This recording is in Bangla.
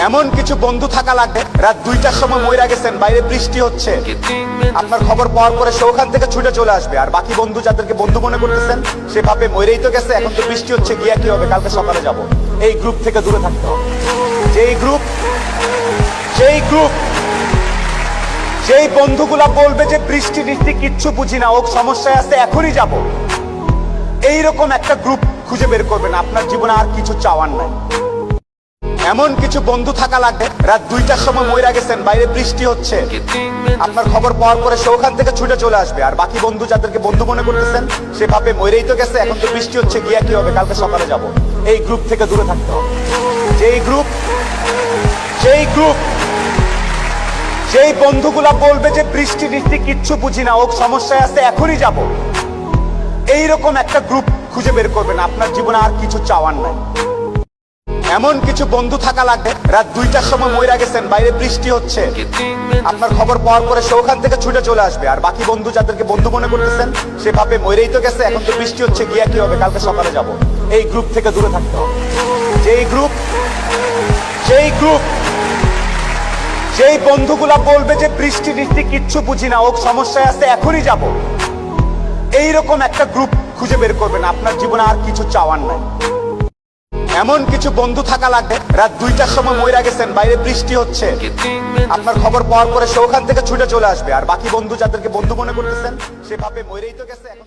এমন কিছু বন্ধু থাকা লাগবে রাত 2টার সময় মইরা গেছেন, বাইরে বৃষ্টি হচ্ছে, আপনার খবর পাওয়ার পরে সে ওখান থেকে ছুটে চলে আসবে। আর বাকি বন্ধু যাদেরকে বন্ধু মনে করতেছেন সে ভাবে মইরেই তো গেছে, এখন তো বৃষ্টি হচ্ছে, গিয়া কি হবে, কালকে সকালে যাব। এই গ্রুপ থেকে দূরে থাকতে হবে। যেই বন্ধুগুলা বলবে যে বৃষ্টি টিষ্টি কিচ্ছু বুঝি না, ও সমস্যায় আছে, এখনই যাব, এইরকম একটা গ্রুপ খুঁজে বের করবেন। আপনার জীবনে আর কিছু চাওয়ার নাই। এমন কিছু বন্ধু থাকা লাগবে রাত 2টার সময় মইরা গেছেন, বাইরে বৃষ্টি হচ্ছে, আপনার খবর পাওয়ার পরে সে ওখান থেকে ছুটে চলে আসবে। আর বাকি বন্ধু যাদেরকে বন্ধু মনে করতেছেন সে ভাবে মইরেই তো গেছে, এখন তো বৃষ্টি হচ্ছে, গিয়া কি হবে, কালকে সকালে যাব। এই গ্রুপ থেকে দূরে থাকতে হবে। যেই বন্ধুগুলা বলবে যে বৃষ্টি টিষ্টি কিচ্ছু বুঝি না, ও সমস্যায় আছে, এখনই যাব, এইরকম একটা গ্রুপ খুঁজে বের করবেন। আপনার জীবনে আর কিছু চাওয়ার নাই। এমন কিছু বন্ধু থাকা লাগবে রাত 2টার সময় মইরা গেছেন, বাইরে বৃষ্টি হচ্ছে, আপনার খবর পাওয়ার পরে সে ওখান থেকে ছুটে চলে আসবে। আর বাকি বন্ধু যাদেরকে বন্ধু মনে করতেছেন সে ভাবে মইরেই তো গেছে, এখন তো বৃষ্টি হচ্ছে, গিয়া কি হবে, কালকে সকালে যাব। এই গ্রুপ থেকে দূরে থাকতে হবে। যেই বন্ধুগুলা বলবে যে বৃষ্টি টিষ্টি কিচ্ছু বুঝি না, ও সমস্যায় আছে, এখনই যাব, এইরকম একটা গ্রুপ খুঁজে বের করবেন। আপনার জীবনে আর কিছু চাওয়ার নাই। এমন কিছু বন্ধু থাকা লাগবে রাত 2টার সময় মইরা গেছেন, বাইরে বৃষ্টি হচ্ছে, আপনার খবর পাওয়ার পরে সে ওখান থেকে ছুটে চলে আসবে। আর বাকি বন্ধু যাদেরকে বন্ধু মনে করতেছেন সে ভাবে মইরেই তো গেছে, এখন